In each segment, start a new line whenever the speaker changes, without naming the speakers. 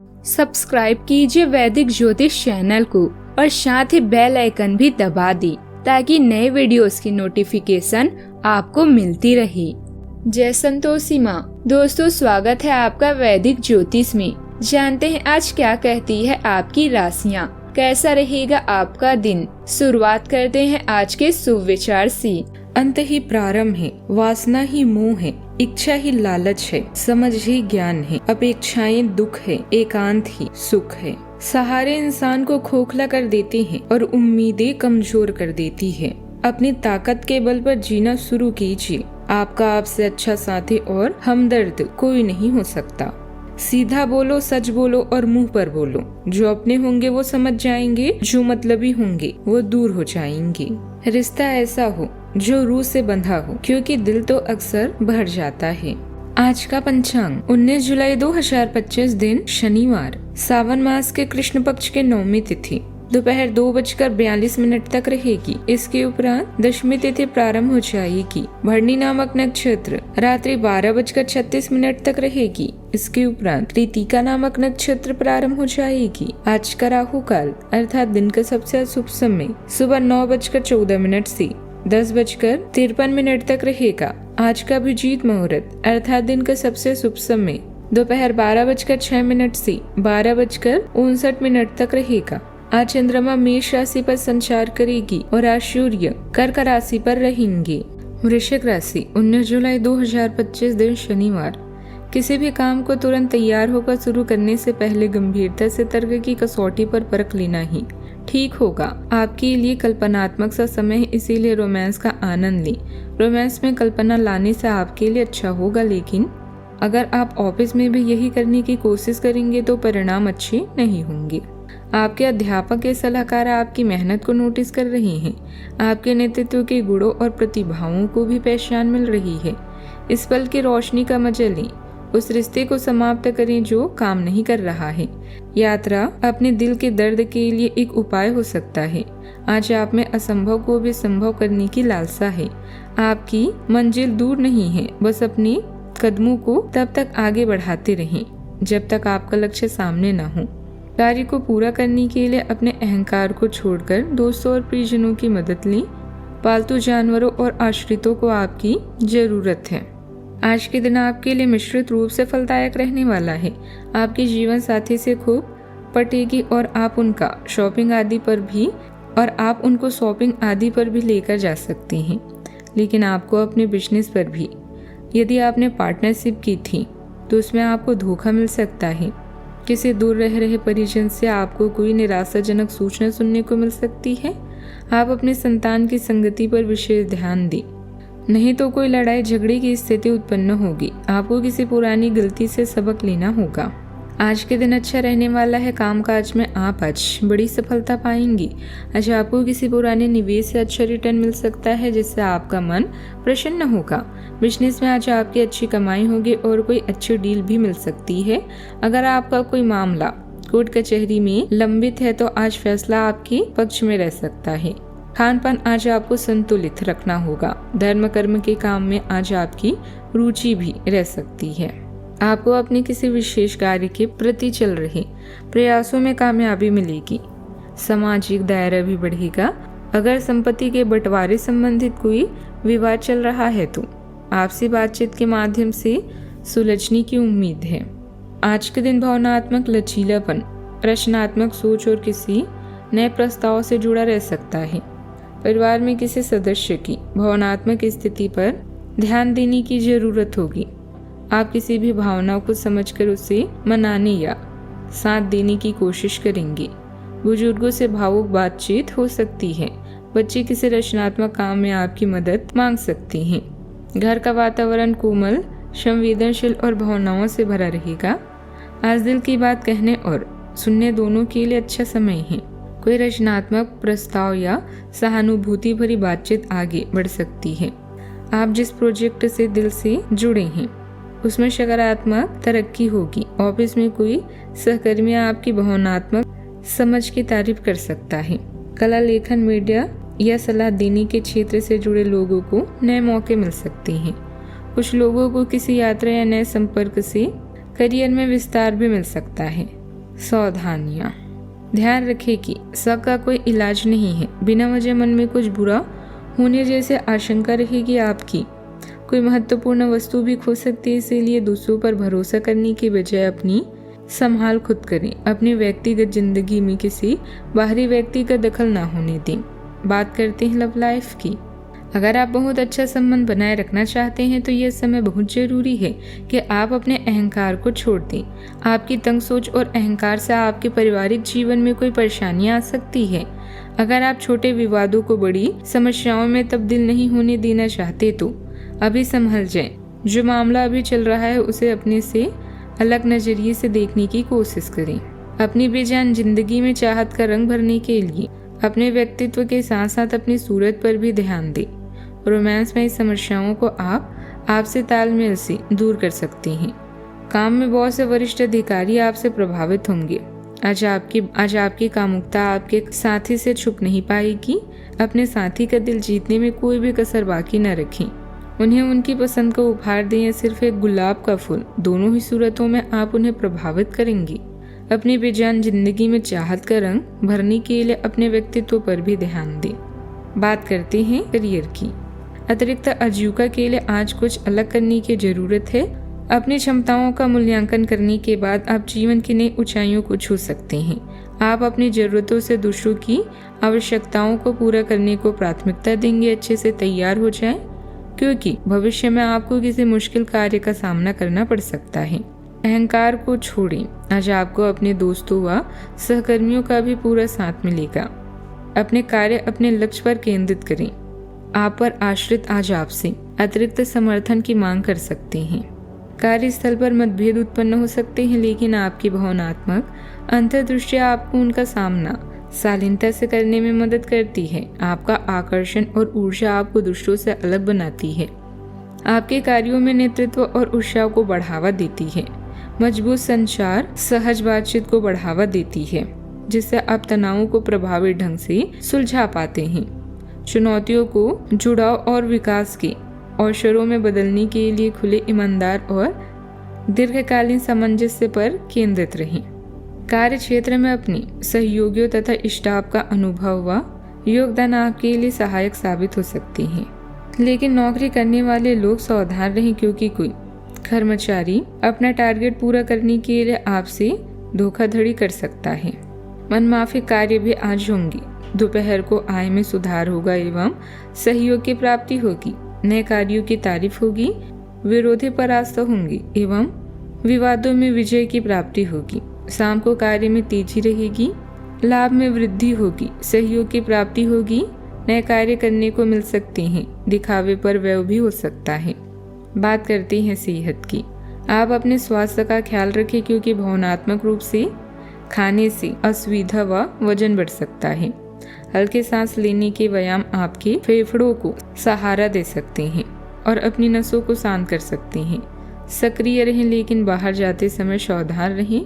Subscribe कीजिए वैदिक ज्योतिष चैनल को और साथ ही बेल आइकन भी दबा दी ताकि नए वीडियोस की नोटिफिकेशन आपको मिलती रहे। जय संतोषी माँ। दोस्तों, स्वागत है आपका वैदिक ज्योतिष में। जानते हैं आज क्या कहती है आपकी राशियाँ, कैसा रहेगा आपका दिन। शुरुआत करते हैं आज के शुभ विचार से।
अंत ही प्रारंभ है, वासना ही मोह है, इच्छा ही लालच है, समझ ही ज्ञान है, अपेक्षाएं दुख है, एकांत ही सुख है। सहारे इंसान को खोखला कर देते हैं और उम्मीदें कमजोर कर देती है। अपनी ताकत के बल पर जीना शुरू कीजिए। आपका आपसे अच्छा साथी और हमदर्द कोई नहीं हो सकता। सीधा बोलो, सच बोलो और मुंह पर बोलो। जो अपने होंगे वो समझ जाएंगे, जो मतलबी होंगे वो दूर हो जाएंगे। रिश्ता ऐसा हो जो रूह से बंधा हो, क्योंकि दिल तो अक्सर भर जाता है। आज का पंचांग 19 जुलाई 2025 दिन शनिवार, सावन मास के कृष्ण पक्ष के 9वीं तिथि दोपहर 2:42 तक रहेगी। इसके उपरांत दशमी तिथि प्रारंभ हो जाएगी। भरणी नामक नक्षत्र रात्रि 12:36 तक रहेगी। इसके उपरांत कृतिका नामक नक्षत्र प्रारंभ हो जाएगी। आज का राहु काल अर्थात दिन का सबसे अशुभ समय सुबह 9:14 से 10:53 तक रहेगा। आज का अभिजीत मुहूर्त अर्थात दिन का सबसे शुभ समय दोपहर 12:06 से 12:59 तक रहेगा। आज चंद्रमा मेष राशि पर संचार करेगी और आज सूर्य कर्क राशि पर रहेंगे। वृश्चिक राशि 19 जुलाई 2025 दिन शनिवार, किसी भी काम को तुरंत तैयार होकर शुरू करने से पहले गंभीरता से तर्क की कसौटी पर परख लेना ही ठीक होगा। आपके लिए कल्पनात्मक सा समय है, इसीलिए रोमांस का आनंद लें। रोमांस में कल्पना लाने से आपके लिए अच्छा होगा, लेकिन अगर आप ऑफिस में भी यही करने की कोशिश करेंगे तो परिणाम अच्छे नहीं होंगे। आपके अध्यापक या सलाहकार आपकी मेहनत को नोटिस कर रहे हैं। आपके नेतृत्व के गुणों और प्रतिभाओं को भी पहचान मिल रही है। इस पल की रोशनी का मजा लें। उस रिश्ते को समाप्त करें जो काम नहीं कर रहा है। यात्रा अपने दिल के दर्द के लिए एक उपाय हो सकता है। आज आप में असंभव को भी संभव करने की लालसा है। आपकी मंजिल दूर नहीं है, बस अपने कदमों को तब तक आगे बढ़ाते रहें जब तक आपका लक्ष्य सामने न हो। कार्य को पूरा करने के लिए अपने अहंकार को छोड़कर दोस्तों और प्रियजनों की मदद लें। पालतू जानवरों और आश्रितों को आपकी जरूरत है। आज के दिन आपके लिए मिश्रित रूप से फलदायक रहने वाला है। आपके जीवन साथी से खूब पटेगी और आप उनको शॉपिंग आदि पर भी लेकर जा सकते हैं। लेकिन आपको अपने बिजनेस पर भी, यदि आपने पार्टनरशिप की थी तो उसमें आपको धोखा मिल सकता है। किसी दूर रह रहे परिजन से आपको कोई निराशाजनक सूचना सुनने को मिल सकती है। आप अपने संतान की संगति पर विशेष ध्यान दें, नहीं तो कोई लड़ाई झगड़े की स्थिति उत्पन्न होगी। आपको किसी पुरानी गलती से सबक लेना होगा। आज के दिन अच्छा रहने वाला है। कामकाज में आप आज बड़ी सफलता पाएंगी। आज आपको किसी पुराने निवेश से अच्छा रिटर्न मिल सकता है, जिससे आपका मन प्रसन्न होगा। बिजनेस में आज आपकी अच्छी कमाई होगी और कोई अच्छी डील भी मिल सकती है। अगर आपका कोई मामला कोर्ट कचहरी में लंबित है तो आज फैसला आपके पक्ष में रह सकता है। खान पान आज आपको संतुलित रखना होगा। धर्म कर्म के काम में आज आपकी रुचि भी रह सकती है। आपको अपने किसी विशेष कार्य के प्रति चल रहे प्रयासों में कामयाबी मिलेगी। सामाजिक दायरा भी बढ़ेगा। अगर संपत्ति के बंटवारे संबंधित कोई विवाद चल रहा है तो आपसी बातचीत के माध्यम से सुलझने की उम्मीद है। आज के दिन भावनात्मक लचीलापन, रचनात्मक सोच और किसी नए प्रस्ताव से जुड़ा रह सकता है। परिवार में किसी सदस्य की भावनात्मक स्थिति पर ध्यान देने की जरूरत होगी। आप किसी भी भावना को समझकर उसे मनाने या साथ देने की कोशिश करेंगे। बुजुर्गों से भावुक बातचीत हो सकती है। बच्चे किसी रचनात्मक काम में आपकी मदद मांग सकते हैं। घर का वातावरण कोमल, संवेदनशील और भावनाओं से भरा रहेगा। आज दिल की बात कहने और सुनने दोनों के लिए अच्छा समय है। कोई रचनात्मक प्रस्ताव या सहानुभूति भरी बातचीत आगे बढ़ सकती है। आप जिस प्रोजेक्ट से दिल से जुड़े हैं उसमें सकारात्मक तरक्की होगी। ऑफिस में कोई सहकर्मी आपकी भावनात्मक समझ की तारीफ कर सकता है। कला, लेखन, मीडिया या सलाह देने के क्षेत्र से जुड़े लोगों को नए मौके मिल सकते हैं। कुछ लोगों को किसी यात्रा या नए संपर्क से करियर में विस्तार भी मिल सकता है। सावधानियाँ। ध्यान रखें कि शक का कोई इलाज नहीं है। बिना वजह मन में कुछ बुरा होने जैसे आशंका रहेगी आपकी। कोई महत्वपूर्ण वस्तु भी खो सकती है, इसीलिए दूसरों पर भरोसा करने की बजाय अपनी संभाल खुद करें। अपनी व्यक्तिगत जिंदगी में किसी बाहरी व्यक्ति का दखल ना होने दें। बात करते हैं लव लाइफ की। अगर आप बहुत अच्छा संबंध बनाए रखना चाहते हैं तो यह समय बहुत जरूरी है कि आप अपने अहंकार को छोड़ दें। आपकी तंग सोच और अहंकार से आपके पारिवारिक जीवन में कोई परेशानियां आ सकती है। अगर आप छोटे विवादों को बड़ी समस्याओं में तब्दील नहीं होने देना चाहते तो अभी संभल जाएं। जो मामला अभी चल रहा है उसे अपने से अलग नजरिए से देखने की कोशिश करें। अपनी बेजान जिंदगी में चाहत का रंग भरने के लिए अपने व्यक्तित्व के साथ साथ अपनी सूरत पर भी ध्यान दें। रोमांस में इस समस्याओं को आपसे तालमेल से दूर कर सकते हैं। काम में बहुत से वरिष्ठ अधिकारी आपसे प्रभावित होंगे। आज आपकी कामुकता आपके साथी से छुप नहीं पाएगी। अपने साथी का दिल जीतने में कोई भी कसर बाकी न रखें। उन्हें उनकी पसंद को उपहार दें या सिर्फ एक गुलाब का फूल, दोनों ही सूरतों में आप उन्हें प्रभावित करेंगी। अपनी बेजान जिंदगी में चाहत का रंग भरने के लिए अपने व्यक्तित्व पर भी ध्यान दें। बात करते हैं करियर की। अतिरिक्त आजीविका के लिए आज कुछ अलग करने की जरूरत है। अपनी क्षमताओं का मूल्यांकन करने के बाद आप जीवन की नई ऊंचाइयों को छू सकते हैं। आप अपनी जरूरतों से दूसरों की आवश्यकताओं को पूरा करने को प्राथमिकता देंगे। अच्छे से तैयार हो जाएं, क्योंकि भविष्य में आपको किसी मुश्किल कार्य का सामना करना पड़ सकता है। अहंकार को छोड़ें। आज आपको अपने दोस्तों व सहकर्मियों का भी पूरा साथ मिलेगा। अपने कार्य अपने लक्ष्य पर केंद्रित करें। आप पर आश्रित आज आपसे अतिरिक्त समर्थन की मांग कर सकते हैं। कार्यस्थल पर मतभेद उत्पन्न हो सकते हैं, लेकिन आपकी भावनात्मक अंतर्दृष्टि आपको उनका सामना शालीनता से करने में मदद करती है। आपका आकर्षण और ऊर्जा आपको दूसरों से अलग बनाती है। आपके कार्यों में नेतृत्व और उत्साह को बढ़ावा देती है। मजबूत संचार सहज बातचीत को बढ़ावा देती है, जिससे आप तनावों को प्रभावी ढंग से सुलझा पाते हैं। चुनौतियों को जुड़ाव और विकास के अवसरों में बदलने के लिए खुले, ईमानदार और दीर्घकालीन सामंजस्य पर केंद्रित रहें। कार्य क्षेत्र में अपने सहयोगियों तथा स्टाफ का अनुभव व योगदान आपके लिए सहायक साबित हो सकते हैं, लेकिन नौकरी करने वाले लोग सावधान रहें, क्योंकि कोई कर्मचारी अपना टारगेट पूरा करने के लिए आपसे धोखाधड़ी कर सकता है। मनमाफिक कार्य भी आज होंगे। दोपहर को आय में सुधार होगा एवं सहयोग की प्राप्ति होगी। नए कार्यों की तारीफ होगी। विरोधी परास्त होंगे एवं विवादों में विजय की प्राप्ति होगी। शाम को कार्य में तेजी रहेगी। लाभ में वृद्धि होगी। सहयोग की प्राप्ति होगी। नए कार्य करने को मिल सकते हैं। दिखावे पर व्यय भी हो सकता है। बात करते हैं सेहत की। आप अपने स्वास्थ्य का ख्याल रखें, क्योंकि भावनात्मक रूप से खाने से असुविधा व वजन बढ़ सकता है। हल्के सांस लेने के व्यायाम आपके फेफड़ों को सहारा दे सकते हैं और अपनी नसों को शांत कर सकते हैं। सक्रिय रहें, लेकिन बाहर जाते समय सावधान रहें।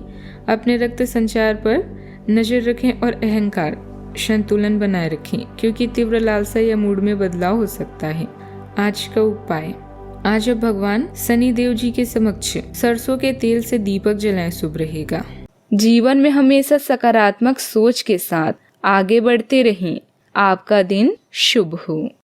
अपने रक्त संचार पर नजर रखें और अहंकार संतुलन बनाए रखें, क्योंकि तीव्र लालसा या मूड में बदलाव हो सकता है। आज का उपाय। आज अब भगवान शनि देव जी के समक्ष सरसों के तेल से दीपक जलाएं, शुभ रहेगा।
जीवन में हमेशा सकारात्मक सोच के साथ आगे बढ़ते रहें। आपका दिन शुभ हो।